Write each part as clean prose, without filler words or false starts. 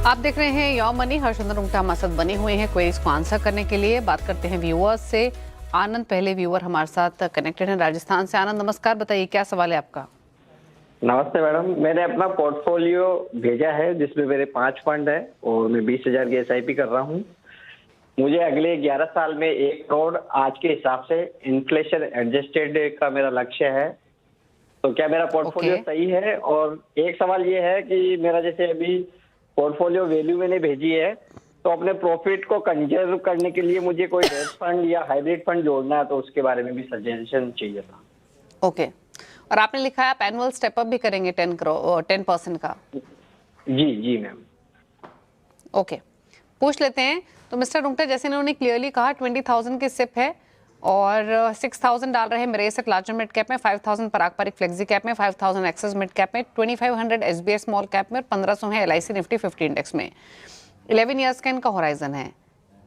आप देख रहे हैं यो मनी। हर्षवर्धन रुंगटा हमारे साथ बने हुए हैं क्वेरीज को आंसर करने के लिए। बात करते हैं व्यूअर्स से। आनंद पहले व्यूअर हमारे साथ कनेक्टेड हैं राजस्थान से। आनंद नमस्कार, बताइए क्या सवाल है आपका। नमस्ते मैडम, मैंने अपना पोर्टफोलियो भेजा है जिसमें मेरे 5 फंड है और मैं 20,000 की SIP कर रहा हूँ। मुझे अगले 11 साल में 1 करोड़ आज के हिसाब से इन्फ्लेशन एडजस्टेड का मेरा लक्ष्य है। तो क्या मेरा पोर्टफोलियो सही है? और एक सवाल ये है कि मेरा जैसे अभी पोर्टफोलियो वैल्यू मैंने भेजी है, तो अपने प्रॉफिट को कंजर्व करने के लिए मुझे कोई डेट फंड या हाइब्रिड फंड जोड़ना है, तो उसके बारे में भी सजेशन चाहिए था। ओके। और आपने लिखा है आप एनुअल स्टेप अप भी करेंगे 10% का। जी मैम। ओके, पूछ लेते हैं। तो मिस्टर रुंगटा, जैसे इन्होंने क्लियरली कहा 20,000 की सिप है और 6,000 डाल रहे हैं मेरे से लार्जर मिड कैप में, 5,000 पारंपरिक फ्लेक्सी कैप में, 5,000 एक्सेस मिड कैप में, 2,500 SBI स्मॉल कैप में और 1,500 है LIC निफ्टी 50 इंडेक्स में। 11 ईयर्स का इनका होराइजन है।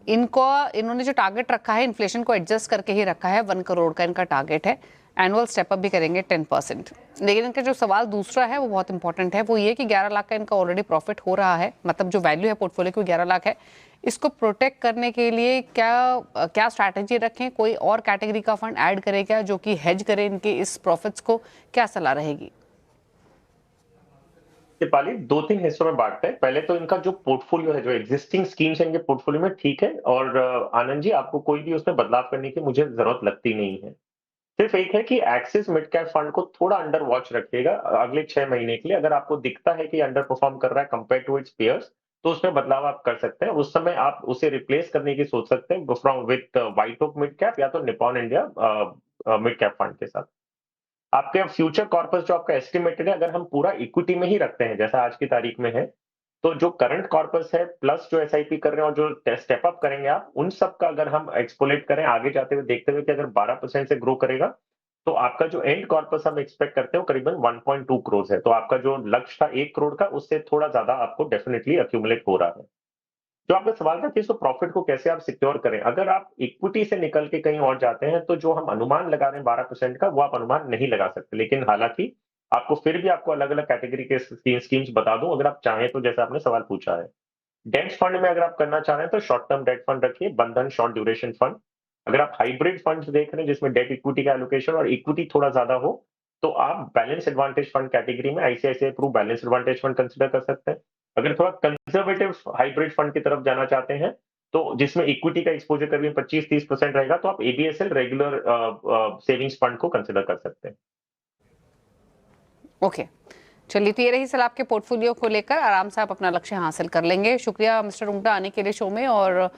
इन्होंने जो टारगेट रखा है इन्फ्लेशन को एडजस्ट करके ही रखा है, 1 करोड़ का इनका टारगेट है। एनुअल स्टेप अप भी करेंगे 10%। लेकिन इनका जो सवाल दूसरा है वो बहुत इंपॉर्टेंट है। वो ये कि 11 लाख का इनका ऑलरेडी प्रॉफिट हो रहा है, मतलब जो वैल्यू है पोर्टफोलियो की 11 लाख है। इसको प्रोटेक्ट करने के लिए क्या स्ट्रैटेजी रखें? कोई और कैटेगरी का फंड ऐड करे क्या जो कि हेज करे इनके इस प्रॉफिट्स को? क्या सलाह रहेगी? दीपाली 2-3 हिस्सों में बांटते हैं। पहले तो इनका जो पोर्टफोलियो है, जो एग्जिस्टिंग स्कीम्स है इनके पोर्टफोलियो में, ठीक है। और आनंद जी, आपको कोई भी उसमें बदलाव करने की मुझे जरूरत लगती नहीं है। सिर्फ एक है कि एक्सिस मिड कैप फंड को थोड़ा अंडर वॉच रखिएगा अगले 6 महीने के लिए। अगर आपको दिखता है कि अंडर परफॉर्म कर रहा है कंपेयर टू इट्स पेयर्स, तो उसमें बदलाव आप कर सकते हैं। उस समय आप उसे रिप्लेस करने की सोच सकते हैं from with white oak mid cap या तो Nippon India mid cap fund के साथ। आपके फ्यूचर कॉर्पस जो आपका एस्टिमेटेड है, अगर हम पूरा इक्विटी में ही रखते हैं जैसा आज की तारीख में है, तो जो करंट कॉर्पस है प्लस जो SIP कर रहे हैं और जो स्टेप अप करेंगे आप, उन सब का अगर हम एक्सपोलेट करें आगे जाते हुए, देखते हुए कि अगर 12% से ग्रो करेगा, तो आपका जो एंड कॉर्पस हम एक्सपेक्ट करते हैं वो करीबन 1.2 करोड़ है। तो आपका जो लक्ष्य था 1 करोड़ का, उससे थोड़ा ज्यादा आपको डेफिनेटली अक्यूमुलेट हो रहा है। जो आपका सवाल था कि इसको प्रॉफिट को कैसे आप सिक्योर करें, अगर आप इक्विटी से निकल के कहीं और जाते हैं, तो जो हम अनुमान लगा रहे हैं 12% का, वो आप अनुमान नहीं लगा सकते। लेकिन हालांकि आपको फिर भी आपको अलग अलग कैटेगरी के स्कीम्स बता दूं अगर आप चाहें तो, जैसा आपने सवाल पूछा है। डेट फंड में अगर आप करना चाह रहे हैं तो शॉर्ट टर्म डेट फंड रखिए, बंधन शॉर्ट ड्यूरेशन फंड। अगर आप हाइब्रिड फंड देख रहे हैं जिसमें डेट इक्विटी का एलोकेशन और इक्विटी थोड़ा ज्यादा हो, तो आप बैलेंस एडवांटेज फंड कैटेगरी में ICICI Pru balance advantage fund consider कर सकते हैं। अगर थोड़ा कंजर्वेटिव हाइब्रिड फंड की तरफ जाना चाहते हैं, तो जिसमें इक्विटी का एक्सपोजर करीब 25-30% रहेगा, तो आप ABSL रेगुलर सेविंग्स फंड को कंसिडर कर सकते हैं। ओके, चलिए, तो ये रही सलाह आपके पोर्टफोलियो को लेकर। आराम से आप अपना लक्ष्य हासिल कर लेंगे। शुक्रिया मिस्टर रुंगटा आने के लिए शो में और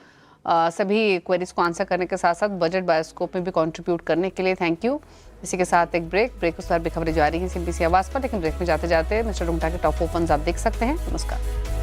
सभी क्वेरीज को आंसर करने के साथ साथ बजट बायोस्कोप में भी कंट्रीब्यूट करने के लिए थैंक यू। इसी के साथ एक ब्रेक के साथ भी खबरें जारी हैं CNBC आवाज पर, लेकिन ब्रेक में जाते जाते मिस्टर रुंगटा के टॉप 4 फंड्स आप देख सकते हैं। नमस्कार।